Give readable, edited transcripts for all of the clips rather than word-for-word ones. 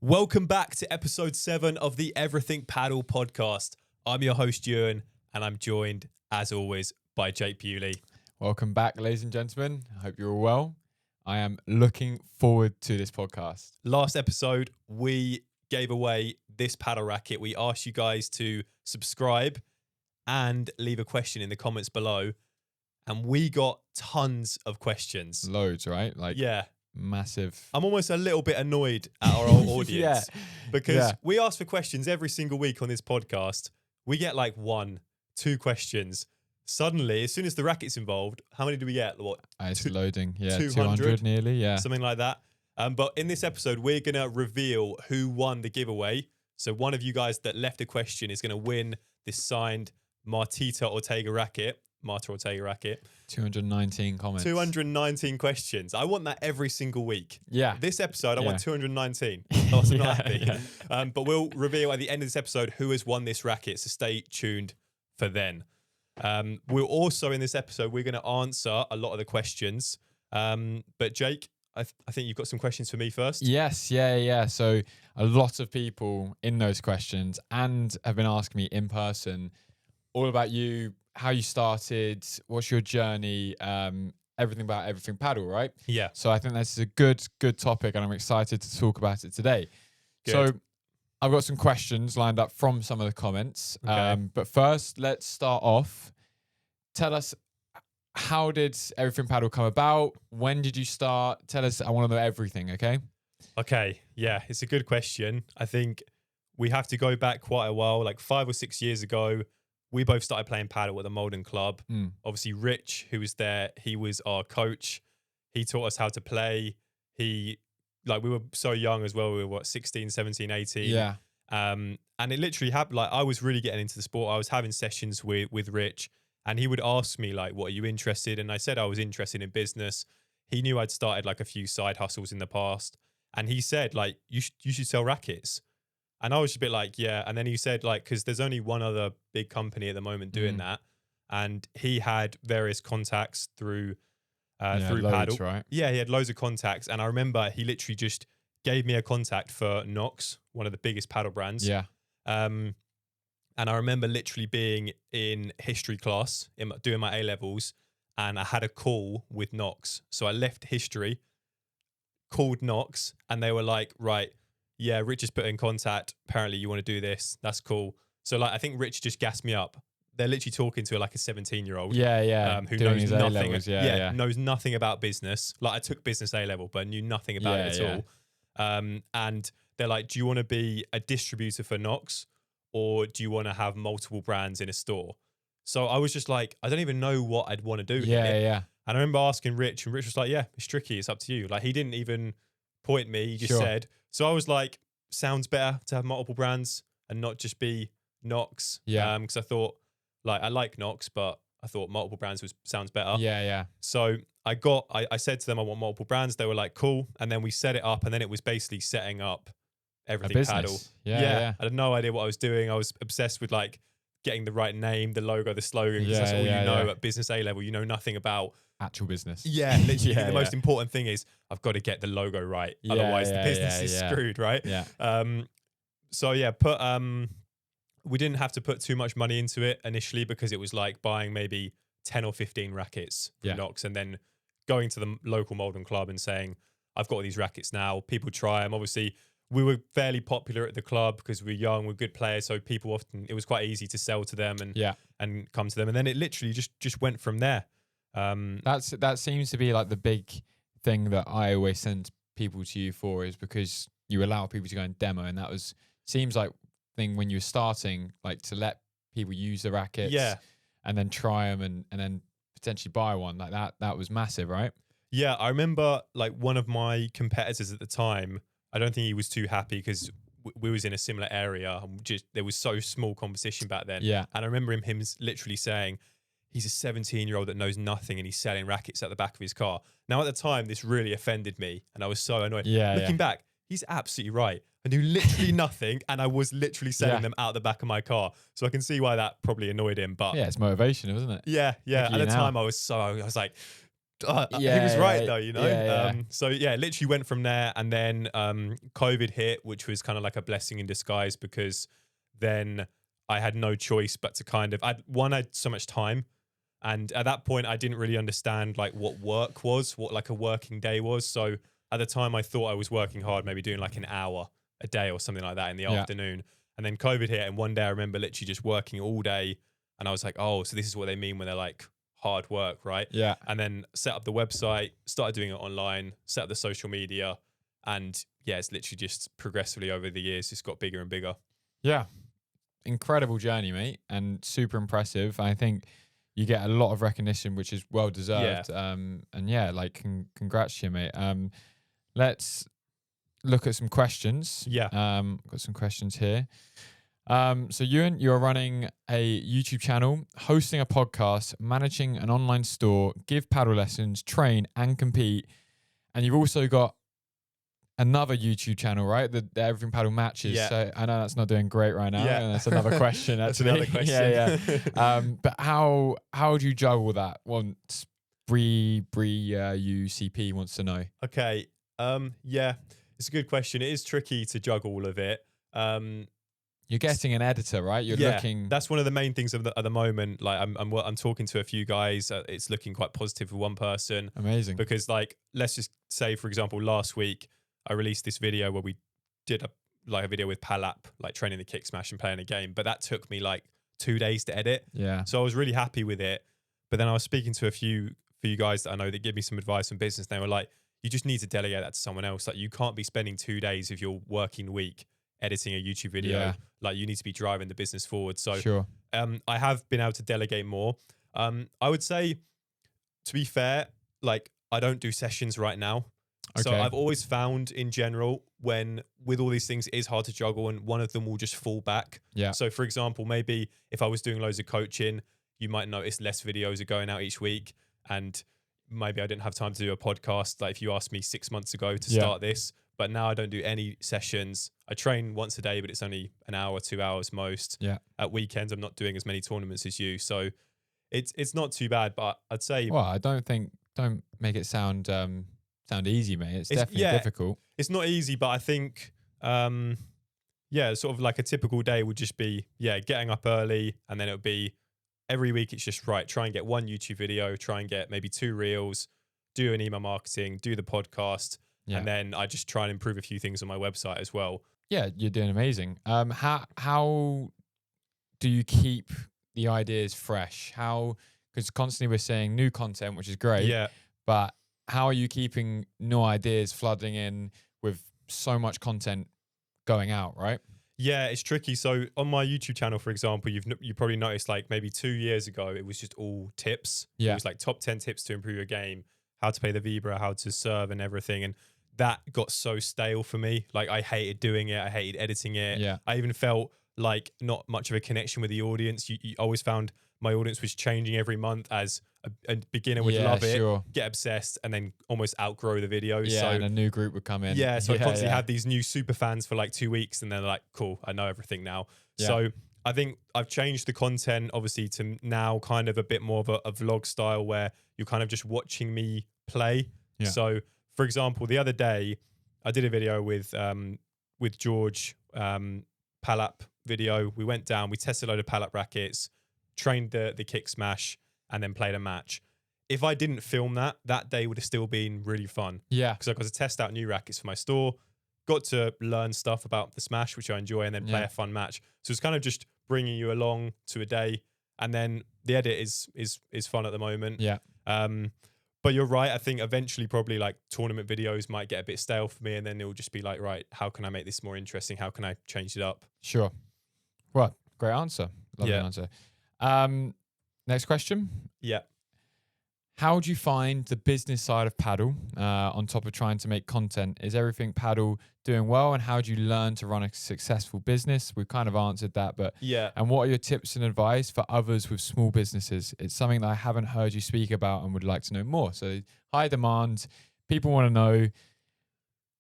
Welcome back to episode 7 of the Everything Padel podcast. I'm your host, Ewan, and I'm joined, as always, by Jake Bewley. Welcome back, ladies and gentlemen. I hope you're all well. I am looking forward to this podcast. Last episode, we gave away this paddle racket. We asked you guys to subscribe and leave a question in the comments below. And we got tons of questions. Loads, right? Yeah. Massive. I'm almost a little bit annoyed at our old audience because Yeah. we ask for questions every single week on this podcast. We get like 1-2 questions. Suddenly, as soon as the racket's involved, how many do we get? What? It's loading. Yeah, 200? 200 nearly. Yeah. Something like that. But in this episode, we're going to reveal who won the giveaway. So one of you guys that left a question is going to win this signed Marta Ortega racket. 219 comments. 219 questions. I want that every single week. Yeah. This episode, I Yeah. want 219. Oh, so not happy. Yeah. But we'll reveal at the end of this episode who has won this racket. So stay tuned for then. We'll also, in this episode, we're going to answer a lot of the questions. But Jake, I think you've got some questions for me first. Yes. Yeah. So a lot of people in those questions and have been asking me in person all about you, how you started, what's your journey, everything about Everything Padel, right? Yeah. So I think this is a good topic and I'm excited to talk about it today. Good. So I've got some questions lined up from some of the comments. Okay. But first, let's start off. Tell us, how did Everything Padel come about? When did you start? Tell us, I want to know everything, okay? Okay. Yeah, it's a good question. I think we have to go back quite a while, like 5 or 6 years ago. We both started playing paddle at the Malden Club. Obviously, Rich, who was there, he was our coach. He taught us how to play. We were so young as well. We were, 16, 17, 18. Yeah. And it literally happened. Like, I was really getting into the sport. I was having sessions with Rich, and he would ask me, like, what are you interested in? And I said I was interested in business. He knew I'd started, like, a few side hustles in the past. And he said, like, you should sell rackets. And I was just a bit like, yeah. And then he said, like, because there's only one other big company at the moment doing that. And he had various contacts through Loads, Padel. right? Yeah, he had loads of contacts. And I remember he literally just gave me a contact for Knox, one of the biggest paddle brands. Yeah. And I remember literally being in history class, doing my A-levels, and I had a call with Knox. So I left history, called Knox, and they were like, right, yeah, Rich has put in contact. Apparently you want to do this. That's cool. So like, I think Rich just gassed me up. They're literally talking to like a 17-year-old. Yeah. Who Doing knows his nothing. A-levels, yeah. Knows nothing about business. Like, I took business A-level, but knew nothing about it at all. And they're like, do you want to be a distributor for Knox, or do you want to have multiple brands in a store? So I was just like, I don't even know what I'd want to do here. Yeah. And I remember asking Rich, and Rich was like, yeah, it's tricky. It's up to you. Like, he didn't even point me. He just said. So I was like, sounds better to have multiple brands and not just be Knox. Yeah. Because I thought, like, I like Knox, but I thought multiple brands sounds better. Yeah. So I said to them, I want multiple brands. They were like, cool. And then we set it up, and then it was basically setting up Everything Padel. Yeah. I had no idea what I was doing. I was obsessed with like getting the right name, the logo, the slogan, because that's all you know at business A-level. You know nothing about actual business. Yeah, literally. The most important thing is I've got to get the logo right. Otherwise the business is screwed, right? Yeah. So yeah, we didn't have to put too much money into it initially, because it was like buying maybe 10 or 15 rackets from Knox, and then going to the local Malden club and saying, I've got all these rackets now. People try them. Obviously, we were fairly popular at the club because we were young, we're good players. So people often, it was quite easy to sell to them and come to them. And then it literally just went from there. That seems to be like the big thing that I always send people to you for, is because you allow people to go and demo. And that seems like thing when you were starting, like to let people use the rackets and then try them and then potentially buy one like that. That was massive, right? Yeah. I remember like one of my competitors at the time, I don't think he was too happy because we was in a similar area. There was so small competition back then. Yeah. And I remember him literally saying, he's a 17-year-old that knows nothing and he's selling rackets at the back of his car. Now, at the time, this really offended me and I was so annoyed. Looking back, he's absolutely right. I knew literally nothing and I was literally selling them out the back of my car. So I can see why that probably annoyed him. But yeah, it's motivation, isn't it? Yeah. At the time, I was like, he was right though, yeah. So yeah, literally went from there, and then COVID hit, which was kind of like a blessing in disguise, because then I had no choice but to kind of, I had so much time, and at that point I didn't really understand like what work was, what like a working day was. So at the time I thought I was working hard, maybe doing like an hour a day or something like that in the afternoon. And then COVID hit, and one day I remember literally just working all day, and I was like, oh, so this is what they mean when they're like hard work, right? Yeah. And then set up the website, started doing it online, set up the social media, and yeah, it's literally just progressively over the years just got bigger and bigger. Yeah. Incredible journey, mate, and super impressive. I think you get a lot of recognition, which is well deserved. And yeah, like congrats to you, mate. Let's look at some questions. Yeah. Got some questions here. So Ewan, you're running a YouTube channel, hosting a podcast, managing an online store, give paddle lessons, train and compete. And you've also got another YouTube channel, right? The Everything Padel matches. Yeah. So I know that's not doing great right now. Yeah. And that's another question, actually. That's another question. Yeah. But how do you juggle that? Once UCP wants to know. Okay. Yeah, it's a good question. It is tricky to juggle all of it. You're getting an editor, right? You're looking. That's one of the main things at the moment. Like I'm talking to a few guys. It's looking quite positive for one person. Amazing. Because like, let's just say, for example, last week I released this video where we did a video with Palap, like training the kick smash and playing a game. But that took me like 2 days to edit. Yeah. So I was really happy with it. But then I was speaking to a few guys that I know that give me some advice on business. They were like, you just need to delegate that to someone else. Like, you can't be spending 2 days of your working week editing a YouTube video. Yeah. Like, you need to be driving the business forward. So sure. I have been able to delegate more. I would say, to be fair, like, I don't do sessions right now. Okay. So I've always found in general, when with all these things, it is hard to juggle, and one of them will just fall back. Yeah. So for example, maybe if I was doing loads of coaching, you might notice less videos are going out each week, and maybe I didn't have time to do a podcast. Like if you asked me 6 months ago to start this, but now I don't do any sessions. I train once a day, but it's only an hour, 2 hours most. Yeah. At weekends, I'm not doing as many tournaments as you. So it's not too bad, but I'd say. Well, don't make it sound easy, mate. It's definitely difficult. It's not easy, but I think, sort of like a typical day would just be, getting up early, and then it would be every week. It's just right. Try and get one YouTube video, try and get maybe 2 reels, do an email marketing, do the podcast. Yeah. And then I just try and improve a few things on my website as well. Yeah, you're doing amazing. How do you keep the ideas fresh? Because constantly we're seeing new content, which is great. Yeah. But how are you keeping new ideas flooding in with so much content going out, right? Yeah, it's tricky. So on my YouTube channel, for example, you probably noticed like maybe 2 years ago, it was just all tips. Yeah. It was like top 10 tips to improve your game, how to play the vibra, how to serve and everything. And that got so stale for me. Like, I hated doing it. I hated editing it. Yeah. I even felt like not much of a connection with the audience. You always found my audience was changing every month, as a beginner would love it, get obsessed, and then almost outgrow the video. Yeah, so, and a new group would come in. Yeah, so I constantly have these new super fans for like 2 weeks, and then they're like, cool, I know everything now. Yeah. So I think I've changed the content, obviously, to now kind of a bit more of a vlog style, where you're kind of just watching me play. Yeah. So, for example, the other day, I did a video with George, Palap video. We went down, we tested a load of Palap rackets, trained the kick smash, and then played a match. If I didn't film that day would have still been really fun. Yeah. Because I got to test out new rackets for my store, got to learn stuff about the smash, which I enjoy, and then play a fun match. So it's kind of just bringing you along to a day, and then the edit is fun at the moment. Yeah. But you're right. I think eventually probably like tournament videos might get a bit stale for me, and then it will just be like, right, how can I make this more interesting? How can I change it up? Sure. Well, great answer. Lovely answer. Next question. Yeah. How do you find the business side of Padel on top of trying to make content? Is Everything Padel doing well? And how do you learn to run a successful business? We've kind of answered that, but yeah. And what are your tips and advice for others with small businesses? It's something that I haven't heard you speak about and would like to know more. So high demand. People want to know,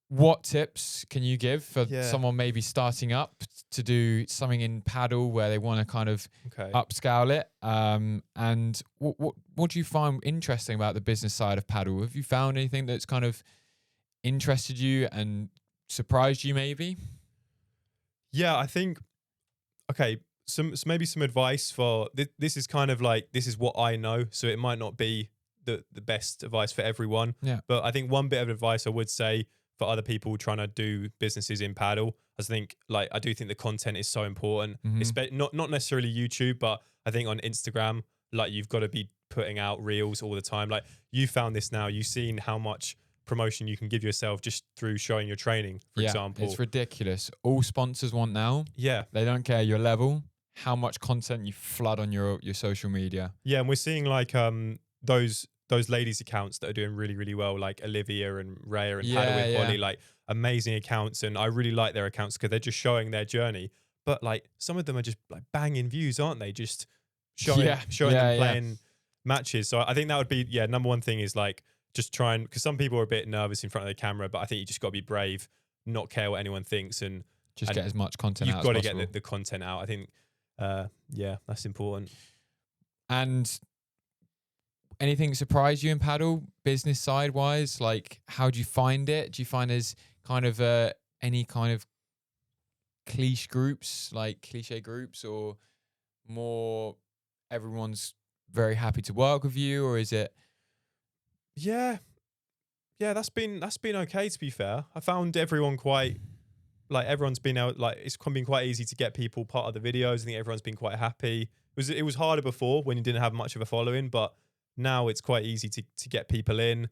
what tips can you give for someone maybe starting up to do something in paddle where they want to kind of Okay. upscale it. And what do you find interesting about the business side of paddle? Have you found anything that's kind of interested you and surprised you maybe? Yeah, I think, okay, maybe some advice for this is kind of like, this is what I know, so it might not be the best advice for everyone. Yeah. But I think one bit of advice I would say for other people trying to do businesses in paddle, I do think the content is so important. Not necessarily YouTube, but I think on Instagram, like you've got to be putting out reels all the time. Like you found this now, you've seen how much promotion you can give yourself just through showing your training, for example. It's ridiculous. All sponsors want now. Yeah. They don't care your level, how much content you flood on your social media. Yeah, and we're seeing like those ladies accounts that are doing really, really well, like Olivia and Raya and Paddle with Ollie, like amazing accounts. And I really like their accounts because they're just showing their journey. But like some of them are just like banging views, aren't they? Just showing them playing matches. So I think that would be, number one thing is like just try and, because some people are a bit nervous in front of the camera, but I think you just got to be brave, not care what anyone thinks, and just get as much content out as possible. possible. You've got to get the content out. I think, that's important. And anything surprise you in paddle, business side wise? Like, how do you find it? Do you find there's kind of any kind of cliche groups, or more everyone's very happy to work with you, or is it? Yeah, that's been okay, to be fair. I found everyone everyone's been out, like it's been quite easy to get people part of the videos. I think everyone's been quite happy. It was harder before when you didn't have much of a following, but now it's quite easy to get people in.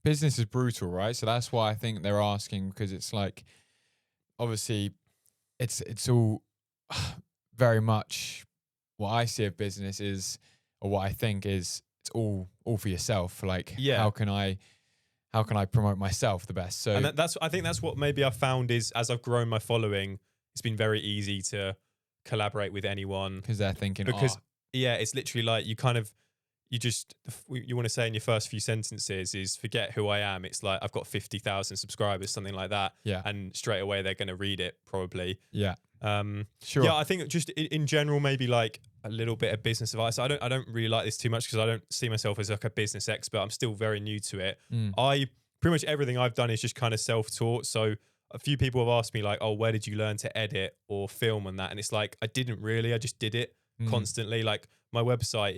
Business is brutal, right? So that's why I think they're asking, because it's like, obviously, it's all very much what I see of business is, or what I think is, it's all for yourself. Like, how can I promote myself the best? So, and I think that's what maybe I've found is, as I've grown my following, it's been very easy to collaborate with anyone because they're thinking, it's literally like you want to say in your first few sentences is, forget who I am. It's like, I've got 50,000 subscribers, something like that. Yeah. And straight away they're going to read it probably. Yeah. Sure. Yeah, I think just in general, maybe like a little bit of business advice. I don't really like this too much because I don't see myself as like a business expert. I'm still very new to it. I pretty much everything I've done is just kind of self-taught. So a few people have asked me like, oh, where did you learn to edit or film and that? And it's like, I didn't really, I just did it constantly. Like my website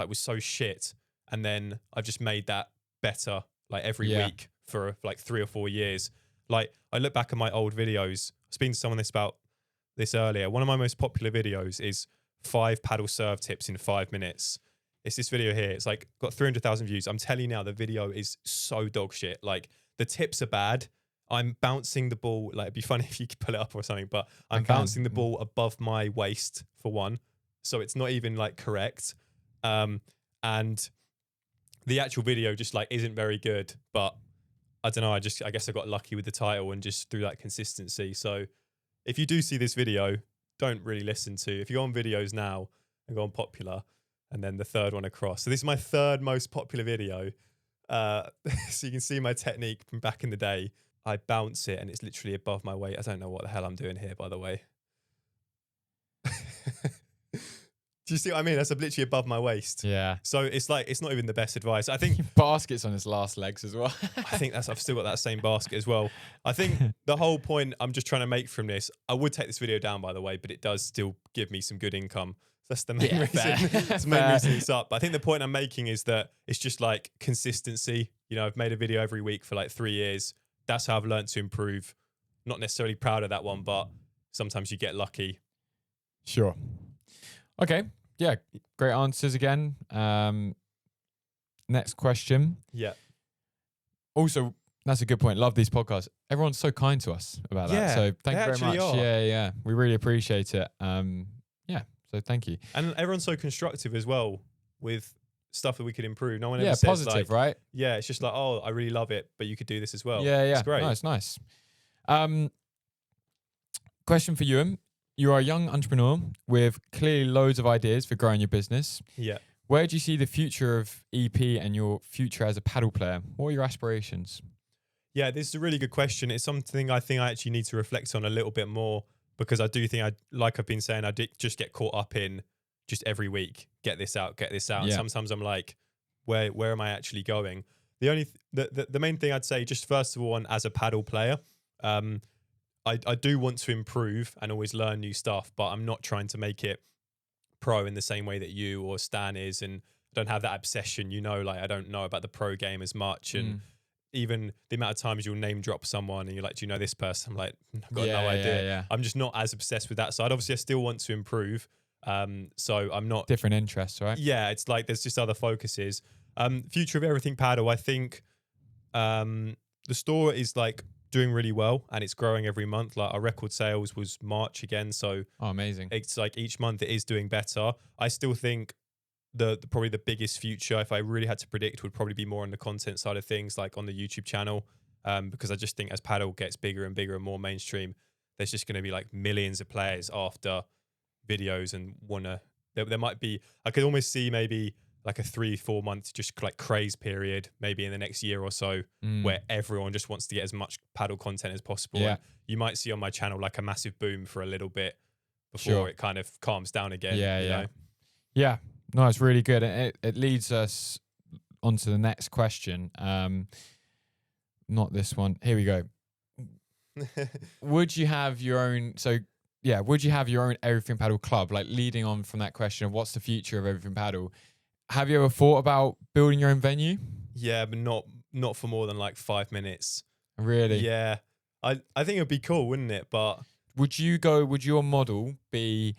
was so shit. And then I've just made that better like every week for like 3 or 4 years. Like I look back at my old videos. I was speaking to someone about this earlier. One of my most popular videos is 5 paddle serve tips in 5 minutes. It's this video here. It's like got 300,000 views. I'm telling you now, the video is so dog shit. Like the tips are bad. I'm bouncing the ball. Like it'd be funny if you could pull it up or something, but I'm bouncing the ball above my waist for one. So it's not even like correct. And the actual video just like isn't very good, but I don't know. I guess I got lucky with the title and just through that consistency. So if you do see this video, don't really listen to. If you go on videos now and go on popular, and then the third one across. So this is my 3rd most popular video. So you can see my technique from back in the day. I bounce it and it's literally above my weight. I don't know what the hell I'm doing here, by the way. Do you see what I mean? That's literally above my waist. Yeah. So it's like, it's not even the best advice. I think basket's on his last legs as well. I think I've still got that same basket as well. I think the whole point I'm just trying to make from this, I would take this video down, by the way, but it does still give me some good income. That's the main reason. That's the main reason it's up. But I think the point I'm making is that it's just like consistency. You know, I've made a video every week for like 3 years. That's how I've learned to improve. Not necessarily proud of that one, but sometimes you get lucky. Sure. Okay. Yeah. Great answers again. Next question. Yeah. Also, that's a good point. Love these podcasts. Everyone's so kind to us about that. So thank you very much. Yeah. We really appreciate it. So thank you. And everyone's so constructive as well with stuff that we could improve. No one ever says positive, like, right? Yeah, it's just like, oh, I really love it, but you could do this as well. Yeah. It's great. No, it's nice. Question for Ewan. You are a young entrepreneur with clearly loads of ideas for growing your business. Yeah. Where do you see the future of EP and your future as a paddle player? What are your aspirations? Yeah, this is a really good question. It's something I think I actually need to reflect on a little bit more, because I do think like I've been saying, I did just get caught up in just every week, get this out, get this out. And Yeah. sometimes I'm like, where am I actually going? The only the main thing I'd say, just first of all, as a paddle player, I do want to improve and always learn new stuff, but I'm not trying to make it pro in the same way that you or Stan is, and I don't have that obsession. Like I don't know about the pro game as much, and even the amount of times you'll name drop someone and you're like, do you know this person? I'm like, I've got no idea. Yeah. I'm just not as obsessed with that side. Obviously, I still want to improve. So I'm not Different interests, right? Yeah, it's like there's just other focuses. Future of Everything Paddle, I think the store is like doing really well and it's growing every month. Like our record sales was March again, so amazing. It's like each month it is doing better. I still think the probably the biggest future, if I really had to predict, would probably be more on the content side of things, like on the YouTube channel, because I just think as paddle gets bigger and bigger and more mainstream, there's just going to be like millions of players after videos and there might be, I could almost see maybe like a 3-4 month just like craze period maybe in the next year or so, where everyone just wants to get as much paddle content as possible. Yeah. And you might see on my channel like a massive boom for a little bit before it kind of calms down again. Yeah. No, it's really good. It leads us on to the next question. Not this one. Here we go. Would you have your own? Would you have your own Everything Paddle club? Like leading on from that question of what's the future of Everything Paddle? Have you ever thought about building your own venue? Yeah, but not for more than like 5 minutes. Really? Yeah. I think it'd be cool, wouldn't it? But would your model be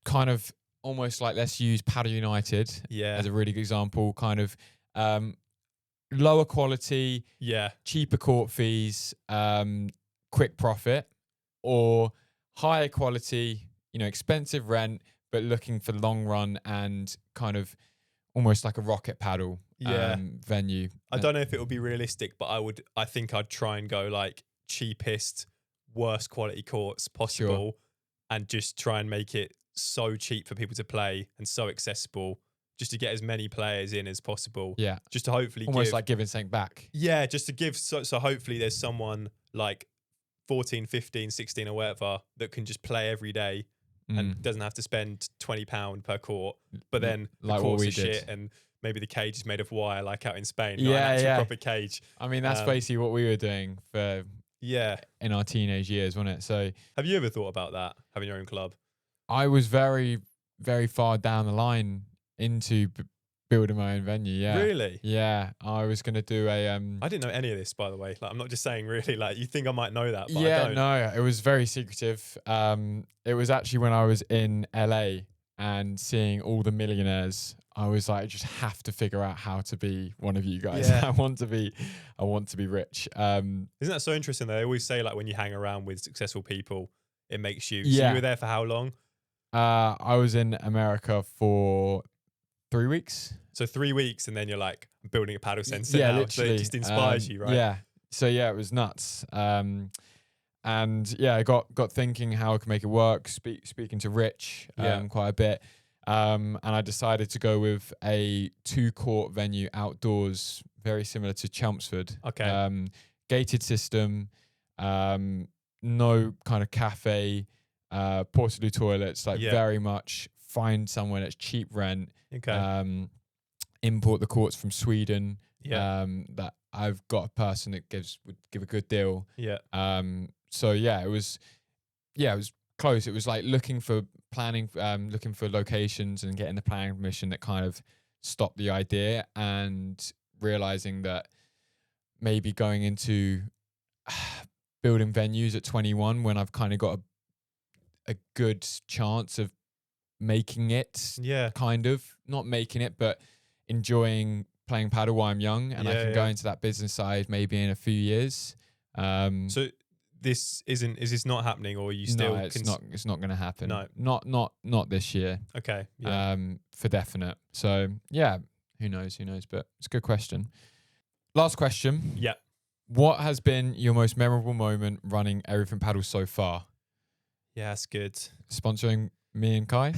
kind of almost like, let's use Padel United as a really good example, kind of lower quality, cheaper court fees, quick profit, or higher quality, expensive rent, but looking for long run and kind of almost like a rocket paddle venue? I don't know if it would be realistic, but I think I'd try and go like cheapest, worst quality courts possible, and just try and make it so cheap for people to play and so accessible, just to get as many players in as possible. Yeah. Just to hopefully almost like giving something back. Yeah, just to give, so hopefully there's someone like 14, 15, 16 or whatever that can just play every day and doesn't have to spend £20 per court. But then like the courts are shit and maybe the cage is made of wire, like out in Spain. Proper cage. I mean, that's basically what we were doing in our teenage years, wasn't it? So have you ever thought about that, having your own club? I was very, very far down the line into building my own venue. Yeah. Really? Yeah. I was going to do I didn't know any of this, by the way. Like, I'm not just saying really, like, you think I might know that, but I don't. No, it was very secretive. It was actually when I was in LA and seeing all the millionaires, I was like, I just have to figure out how to be one of you guys. Yeah. I want to be rich. Isn't that so interesting though? They always say like when you hang around with successful people, it makes you. So Yeah. you were there for how long? I was in America for 3 weeks. So 3 weeks, and then you're like, I'm building a paddle center Yeah, now. literally. So it just inspires you, right? Yeah. So yeah, it was nuts. And yeah, I got thinking how I could make it work. Speaking to Rich quite a bit. And I decided to go with a 2-court venue outdoors, very similar to Chelmsford. Okay. Gated system, no kind of cafe, portable toilets, very much find somewhere that's cheap rent. Okay. Import the courts from Sweden. Yeah. That I've got a person that would give a good deal. Yeah. So yeah, it was close. It was like looking for planning, looking for locations and getting the planning permission that kind of stopped the idea, and realizing that maybe going into building venues at 21 when I've kind of got a good chance of making it, kind of not making it, but enjoying playing paddle while I'm young, and I can go into that business side maybe in a few years. So is this not happening, or are you still? No, it's not going to happen. No, not this year. Okay. Yeah. For definite. So yeah, who knows? But it's a good question. Last question. Yeah. What has been your most memorable moment running Everything Paddle so far? Yeah, that's good. Sponsoring me and Kai?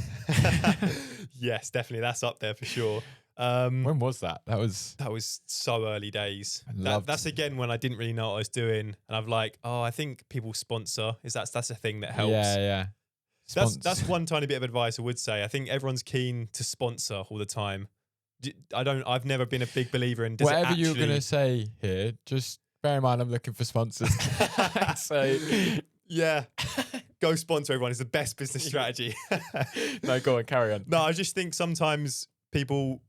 Yes, definitely. That's up there for sure. When was that? That was so early days. loved. That's again when I didn't really know what I was doing, and I'm like, oh, I think people sponsor. That's a thing that helps. Yeah. That's one tiny bit of advice I would say. I think everyone's keen to sponsor all the time. I've never been a big believer in Whatever you're gonna say here, just bear in mind I'm looking for sponsors. So yeah, go sponsor everyone is the best business strategy. no, go on, carry on. No, I just think sometimes people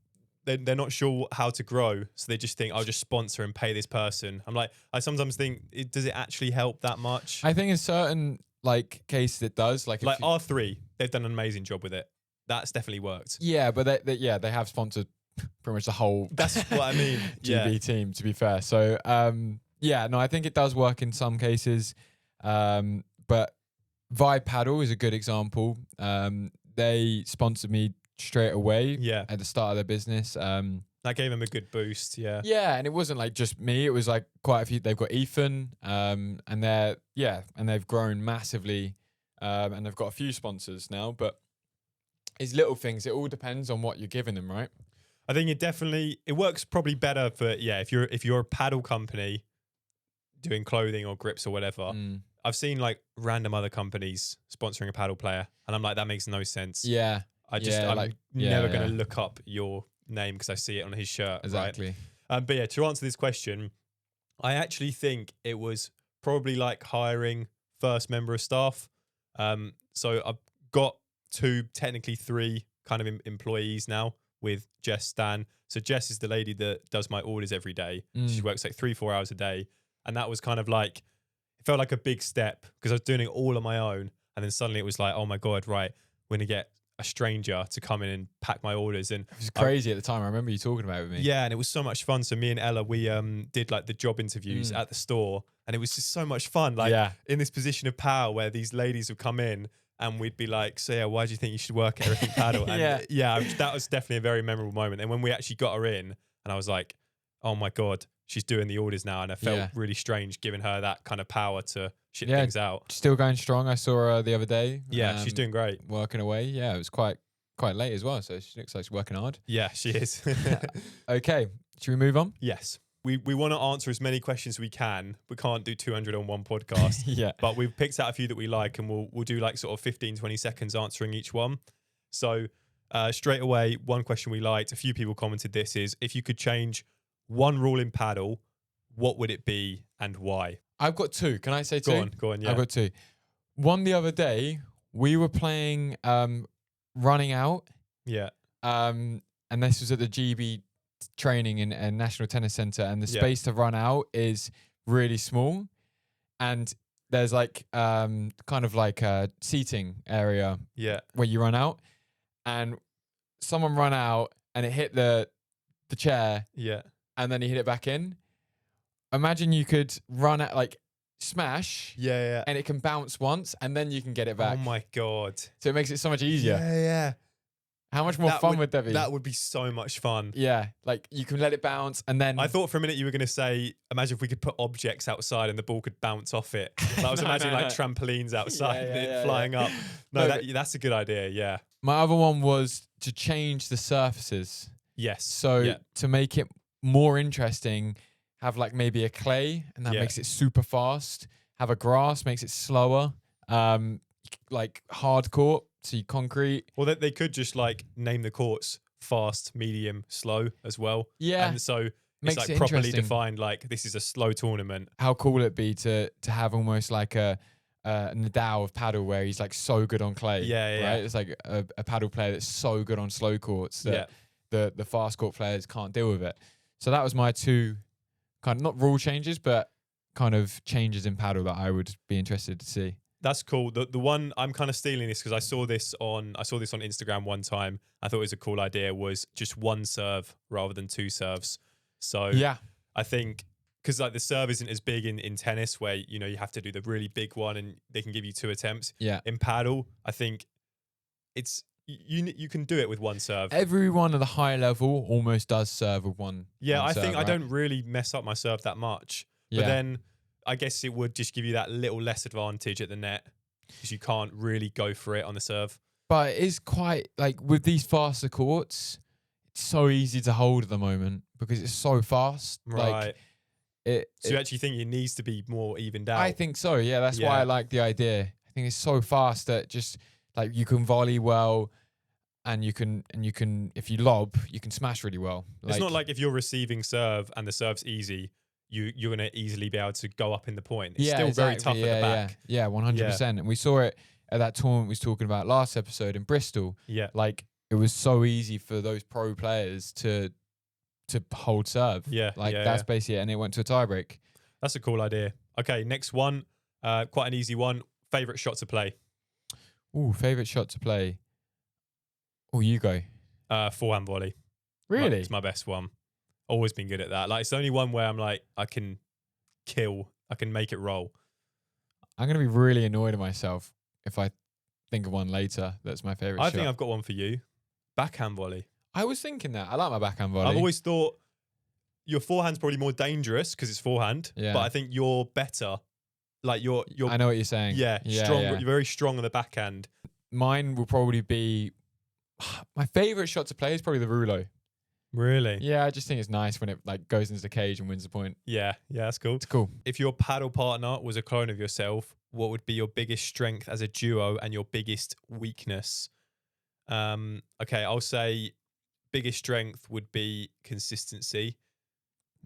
they're not sure how to grow, so they just think I'll just sponsor and pay this person. I'm like, I sometimes think, does it actually help that much? I think in certain like cases it does. Like R3, they've done an amazing job with it. That's definitely worked. Yeah, but they have sponsored pretty much the whole. That's what I mean. GB team, to be fair. So I think it does work in some cases. But Padel is a good example. They sponsored me straight away. Yeah. At the start of their business. That gave them a good boost. Yeah. Yeah, and it wasn't like just me. It was like quite a few. They've got Ethan, and they've grown massively, and they've got a few sponsors now. But it's little things. It all depends on what you're giving them, right? I think it works probably better for if you're a paddle company doing clothing or grips or whatever. I've seen like random other companies sponsoring a paddle player, and I'm like, that makes no sense. Yeah. I'm never going to look up your name because I see it on his shirt. Exactly. Right? But yeah, to answer this question, I actually think it was probably like hiring first member of staff. So I've got technically three kind of employees now with Jess, Stan. So Jess is the lady that does my orders every day. She works like 3-4 hours a day. And that was kind of like, it felt like a big step because I was doing it all on my own. And then suddenly it was like, oh my God, right, we're going to get a stranger to come in and pack my orders. And it was crazy at the time. I remember you talking about it with me. Yeah, and it was so much fun. So me and Ella, we did like the job interviews at the store, and it was just so much fun. Like in this position of power where these ladies would come in and we'd be like, so yeah, why do you think you should work at EverythingPadel? And that was definitely a very memorable moment. And when we actually got her in, and I was like, oh my God, she's doing the orders now. And I felt really strange giving her that kind of power to ship things out. Still going strong. I saw her the other day. Yeah, she's doing great. Working away. Yeah, it was quite late as well. So she looks like she's working hard. Yeah, she is. Okay, should we move on? Yes. We want to answer as many questions as we can. We can't do 200 on one podcast. Yeah. But we've picked out a few that we like, and we'll do like sort of 15, 20 seconds answering each one. So straight away, one question we liked, a few people commented this is, if you could change one rule in paddle, what would it be and why? I've got two. Can I say two? Go on, yeah. I've got two. One the other day, we were playing running out. Yeah. And this was at the GB training in a National Tennis Centre, and the space to run out is really small. And there's like kind of like a seating area where you run out. And someone run out and it hit the chair. Yeah. And then he hit it back in. Imagine you could run at like smash. Yeah. And it can bounce once and then you can get it back. Oh my God. So it makes it so much easier. Yeah. How much more fun would that be? That would be so much fun. Yeah. Like you can let it bounce and then. I thought for a minute you were going to say, imagine if we could put objects outside and the ball could bounce off it. I was imagining like trampolines outside flying up. No, that's a good idea. Yeah. My other one was to change the surfaces. Yes. So to make it more interesting, have like maybe a clay and that makes it super fast. Have a grass, makes it slower. Like hard court, so you concrete. Well, they could just like name the courts fast, medium, slow as well. Yeah. And so makes it's like it properly defined, like this is a slow tournament. How cool would it be to have almost like a Nadal of paddle where he's like so good on clay. Yeah. Right? It's like a paddle player that's so good on slow courts that the fast court players can't deal with it. So that was my two kind of not rule changes, but kind of changes in paddle that I would be interested to see. That's cool. The one I'm kind of stealing this because I saw this on Instagram one time. I thought it was a cool idea, was just one serve rather than two serves. So I think because like the serve isn't as big in tennis where you have to do the really big one and they can give you 2 attempts. Yeah. In paddle, I think it's you can do it with one serve. Everyone at the high level almost does serve with one. Yeah, one I think serve, I don't really mess up my serve that much. But then I guess it would just give you that little less advantage at the net because you can't really go for it on the serve. But it is quite like with these faster courts, so easy to hold at the moment because it's so fast. Right. Like So you actually think it needs to be more evened out? I think so. Yeah, that's why I like the idea. I think it's so fast that just like you can volley well, and you can if you lob, you can smash really well. It's not like if you're receiving serve and the serve's easy, you're gonna easily be able to go up in the point. It's still very tough at the back. Yeah, 100%. And we saw it at that tournament we was talking about last episode in Bristol. Yeah. Like it was so easy for those pro players to hold serve. Yeah. Like that's basically it, and it went to a tiebreak. That's a cool idea. Okay, next one. Quite an easy one. Favorite shot to play? Ooh, favorite shot to play. Oh, you go. Forehand volley. Really? It's my best one. Always been good at that. Like it's the only one where I'm like, I can make it roll. I'm gonna be really annoyed at myself if I think of one later. That's my favorite. I think I've got one for you. Backhand volley. I was thinking that. I like my backhand volley. I've always thought your forehand's probably more dangerous because it's forehand. Yeah. But I think you're better. Like you're. I know what you're saying. Yeah. Strong. Yeah. You're very strong on the backhand. Mine will probably be my favorite shot to play is probably the rouleau. Really? Yeah, I just think it's nice when it like goes into the cage and wins the point. Yeah. Yeah, that's cool. It's cool. If your paddle partner was a clone of yourself, what would be your biggest strength as a duo and your biggest weakness? Okay, I'll say biggest strength would be consistency.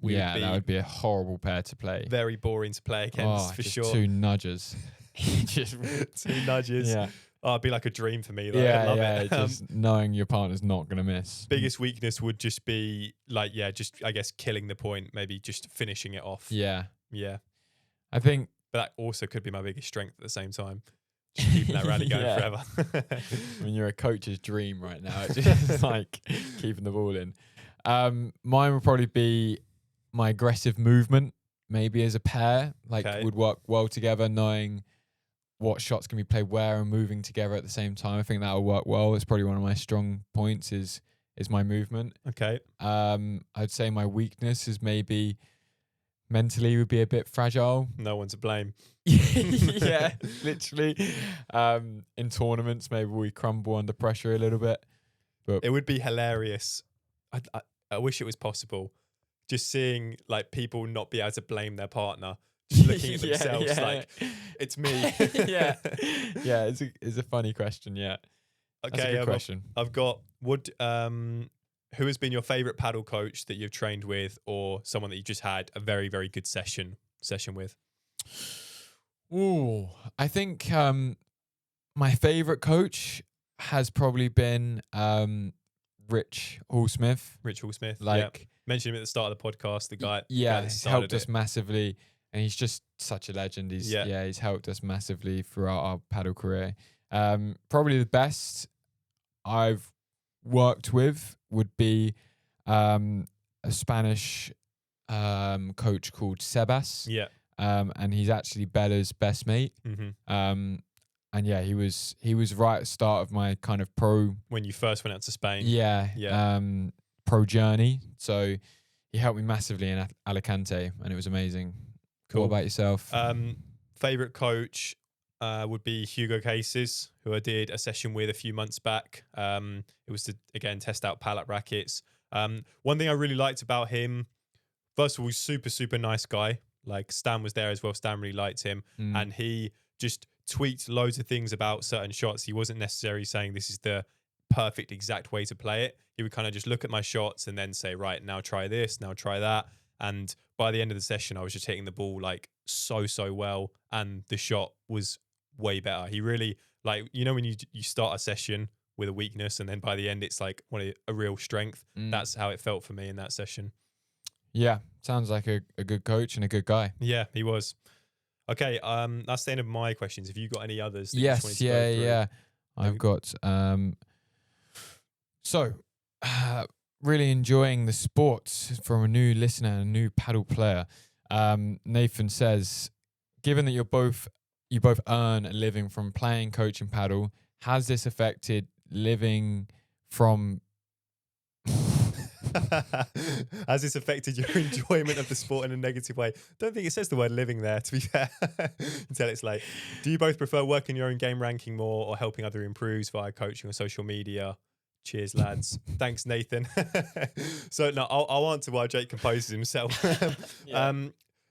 That would be a horrible pair to play. Very boring to play against, for just sure. Two nudges. Just two nudges. Yeah. Oh, it'd be like a dream for me. Though. I love it. Just knowing your partner's not going to miss. Biggest weakness would just be like, just I guess killing the point, maybe just finishing it off. Yeah. Yeah. I think. But that also could be my biggest strength at the same time. Just keeping that rally going forever. I mean, you're a coach's dream right now. It's just like keeping the ball in. Mine would probably be my aggressive movement, maybe as a pair, would work well together, knowing what shots can be played where and moving together at the same time. I think that will work well. It's probably one of my strong points is my movement. Okay. I'd say my weakness is maybe mentally would be a bit fragile. No one to blame. Yeah, literally. In tournaments, maybe we crumble under pressure a little bit. But it would be hilarious. I wish it was possible. Just seeing like people not be able to blame their partner. Just looking at themselves like, it's me. Yeah. It's a funny question, yeah. Okay, that's a good question. I've got who has been your favorite paddle coach that you've trained with, or someone that you just had a very, very good session with? Ooh, I think my favorite coach has probably been Rich Hall-Smith. Mentioned him at the start of the podcast, the guy. He's helped us massively, and he's just such a legend. He's helped us massively throughout our paddle career. Probably the best I've worked with would be a Spanish coach called Sebas. Yeah. And he's actually Bella's best mate. Mm-hmm. And yeah, he was right at the start of my kind of pro. When you first went out to Spain. Yeah. Pro journey. So he helped me massively in Alicante, and it was amazing. Cool. What about yourself? Favorite coach would be Hugo Cases, who I did a session with a few months back. It was to, again, test out pallet rackets. One thing I really liked about him, first of all, he's super, super nice guy. Like Stan was there as well. Stan really liked him. And he just tweaked loads of things about certain shots. He wasn't necessarily saying this is the perfect exact way to play it. He would kind of just look at my shots and then say, right, now try this, now try that. And by the end of the session, I was just hitting the ball like so well. And the shot was way better. He really, like, you know, when you start a session with a weakness and then by the end it's like a real strength. That's how it felt for me in that session. Yeah, sounds like a good coach and a good guy. Yeah, he was. Okay, that's the end of my questions. Have you got any others? Yes, yeah. I've got really enjoying the sport from a new listener and a new paddle player. Nathan says, given that you both earn a living from playing, coaching paddle, has this affected living from Has this affected your enjoyment of the sport in a negative way? Don't think it says the word living there, to be fair, until it's like, do you both prefer working your own game ranking more or helping other improves via coaching or social media? Cheers, lads. Thanks, Nathan. So no, I'll answer while Jake composes himself. Yeah.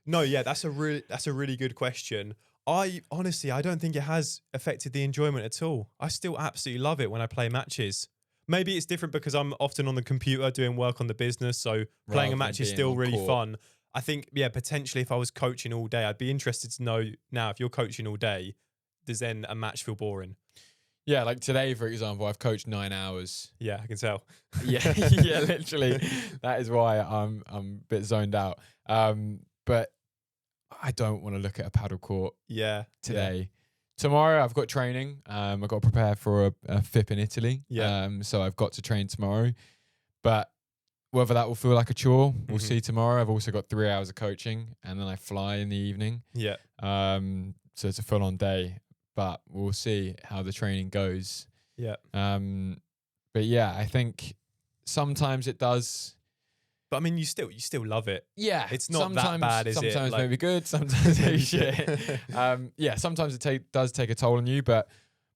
No, yeah, that's a really good question. I honestly, I don't think it has affected the enjoyment at all. I still absolutely love it when I play matches. Maybe it's different because I'm often on the computer doing work on the business, so playing Rather a match than is being still on really court. fun. I think, yeah, potentially if I was coaching all day, I'd be interested to know now if you're coaching all day, does then a match feel boring? Yeah, like today, for example, I've coached 9 hours. Yeah, I can tell. Yeah, yeah, literally. That is why I'm a bit zoned out. But I don't want to look at a paddle court Yeah, today. Tomorrow I've got training. I've got to prepare for a FIP in Italy. Yeah. So I've got to train tomorrow. But whether that will feel like a chore, we'll Mhm. see tomorrow. I've also got 3 hours of coaching, and then I fly in the evening. Yeah. So it's a full-on day. But we'll see how the training goes. Yeah. But yeah, I think sometimes it does. But I mean, you still love it. Yeah, It's not that bad, is it? Sometimes Like- maybe good, sometimes maybe Maybe shit. shit. Yeah, sometimes it does take a toll on you, but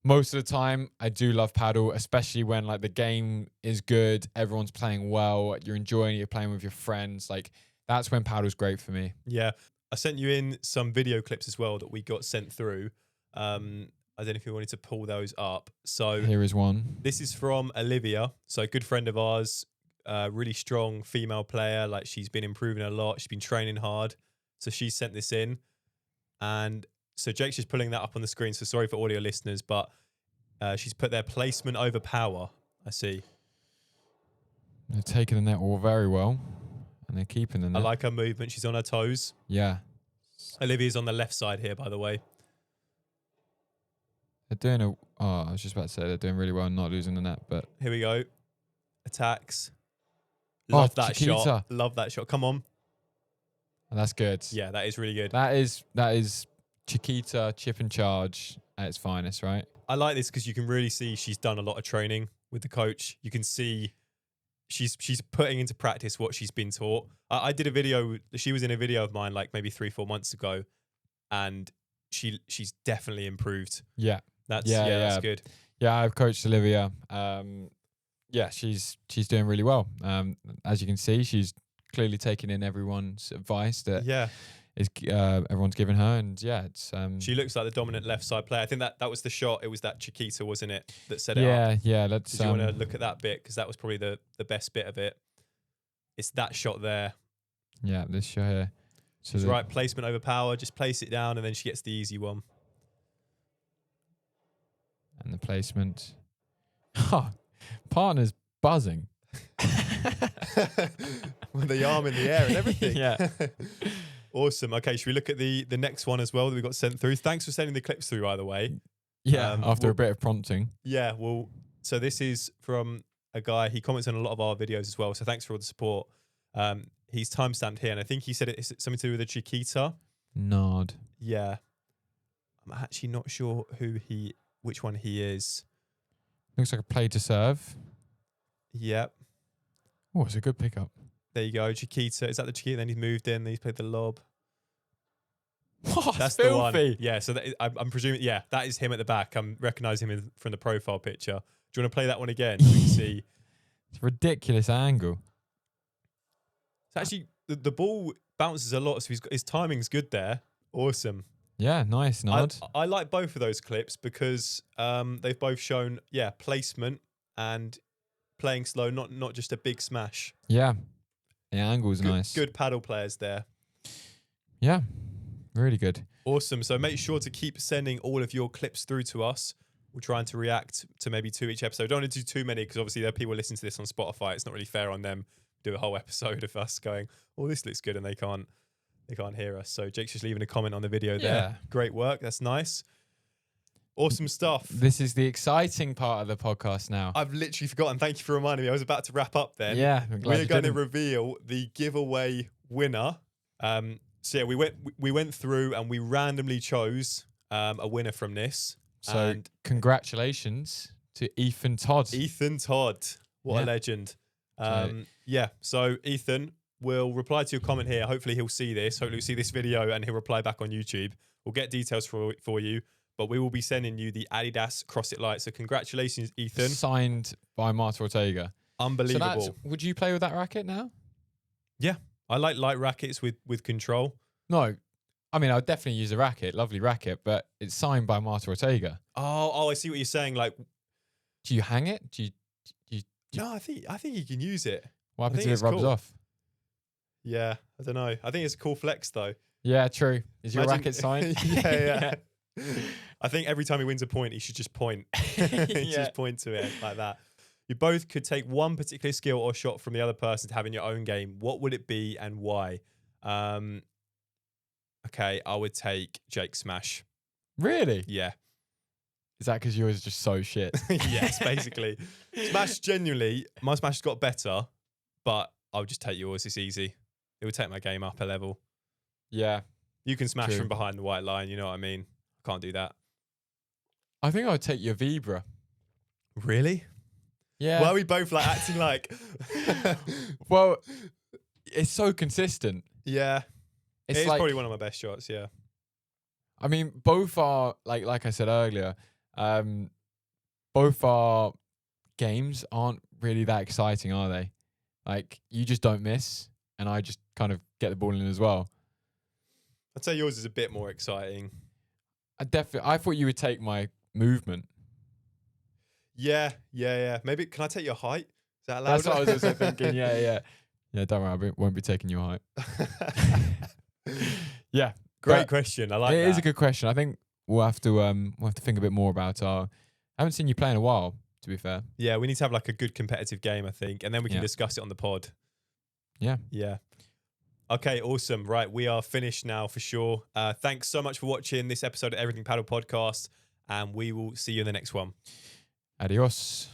most of the time I do love paddle, especially when like the game is good, everyone's playing well, you're enjoying it, you're playing with your friends. Like that's when paddle's great for me. Yeah. I sent you in some video clips as well that we got sent through. I don't know if you wanted to pull those up. So Here is one. this is from Olivia. So a good friend of ours, really strong female player. Like she's been improving a lot. She's been training hard. So she sent this in. And so Jake's just pulling that up on the screen. So sorry for audio listeners, but she's put their placement over power. I see. They're taking the net all very well, and they're keeping the I net. like her movement. She's on her toes. Yeah, Olivia's on the left side here, by the way. they're doing I was just about to say they're doing really well, not losing the net, but Here we go. Attacks. Oh, Love that Chiquita. shot. Love that shot. Come on. that's good. Yeah, that is really good. That is Chiquita chip and charge at its finest, right? I like this because you can really see she's done a lot of training with the coach. You can see she's putting into practice what she's been taught. I did a video. She was in a video of mine like maybe 3-4 months ago, and she's definitely improved. Yeah. That's Yeah, that's yeah. good. Yeah, I've coached Olivia. Yeah, she's doing really well. As you can see, she's clearly taking in everyone's advice that Yeah, is everyone's given her, and yeah, it's she looks like the dominant left side player. I think that was the shot. It was that Chiquita, wasn't it, that set it up? yeah, yeah. Let's Did you want to look at that bit because that was probably the best bit of it. It's that shot there. yeah, this shot here. So She's right, placement over power. Just place it down, and then she gets the easy one. and the placement. Oh, partner's buzzing. With the arm in the air and everything. Yeah. Awesome. Okay, should we look at the next one as well that we got sent through? Thanks for sending the clips through, by the way. Yeah, after well- a bit of prompting. Yeah, well, so this is from a guy. He comments on a lot of our videos as well. So thanks for all the support. He's timestamped here, and I think he said it's something to do with the Chiquita. Nard. Yeah. I'm actually not sure which one he is. Looks like a play to serve. Yep. Oh, it's a good pickup. There you go. Chiquita. Is that the Chiquita? Then he's moved in. Then he's played the lob. Oh, That's filthy. the one. Yeah. So I'm presuming. Yeah, that is him at the back. I'm recognizing him from the profile picture. Do you want to play that one again? So we can see. It's a ridiculous angle. It's actually the ball bounces a lot, so his timing's good there. Awesome. Yeah, nice, Nard. I like both of those clips because they've both shown placement and playing slow, not just a big smash. Yeah. The angle's Good, nice. Good paddle players there. Yeah. Really good. Awesome. So make sure to keep sending all of your clips through to us. We're trying to react to maybe 2 each episode. Don't want to do too many because obviously there are people listening to this on Spotify. It's not really fair on them to do a whole episode of us going, oh, this looks good, and they can't hear us. So Jake's just leaving a comment on the video there. Yeah. Great work. That's nice. Awesome stuff. This is the exciting part of the podcast now. I've literally forgotten. Thank you for reminding me. I was about to wrap up then. Yeah, I'm glad We're you going to didn't. reveal the giveaway winner. So yeah, we went through and we randomly chose a winner from this. So and congratulations to Ethan Todd. Ethan Todd, what a Yeah. legend. Yeah, so Ethan will reply to your comment here. Hopefully he'll see this. Hopefully he'll see this video and he'll reply back on YouTube. We'll get details for you. but we will be sending you the Adidas CrossFit Lite. So congratulations, Ethan. Signed by Marta Ortega. Unbelievable. So would you play with that racket now? Yeah, I like light rackets with control. No, I mean, I would definitely use a racket, lovely racket, but it's signed by Marta Ortega. Oh, I see what you're saying. Like, do you hang it? Do you no, I think you can use it. What happens if it rubs off? Yeah, I don't know. I think it's a cool flex though. Yeah, true. Is your racket signed? yeah. I think every time he wins a point, he should just point. Just point to it like that. You both could take one particular skill or shot from the other person to have in your own game. What would it be and why? Okay, I would take Jake Smash. Really? Yeah. Is that because yours is just so shit? Yes, basically. Smash, genuinely, my Smash has got better, but I would just take yours. It's easy. It would take my game up a level. Yeah. You can smash True. from behind the white line, you know what I mean? I can't do that. I think I would take your Vibra. Really? Yeah. Why are we both like acting like... Well, it's so consistent. Yeah. It's It's like, probably one of my best shots, yeah. I mean, both are, like I said earlier, both our games aren't really that exciting, are they? Like, you just don't miss, and I just kind of get the ball in as well. I'd say yours is a bit more exciting. I thought you would take my movement. Yeah. Maybe, can I take your height? Is that allowed? That's what I was also thinking. Yeah, don't worry, I won't be taking your height. Yeah. Great question. I like that. It is a good question. I think we'll have to think a bit more about I haven't seen you play in a while, to be fair. Yeah, we need to have like a good competitive game, I think, and then we can discuss it on the pod. Yeah. Okay, awesome. Right, we are finished now for sure. Thanks so much for watching this episode of Everything Padel podcast, and we will see you in the next one. Adios.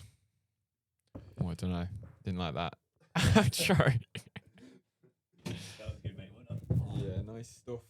Oh, I don't know. Didn't like that. I'm sorry. That was good, mate. Well done. Yeah, nice stuff.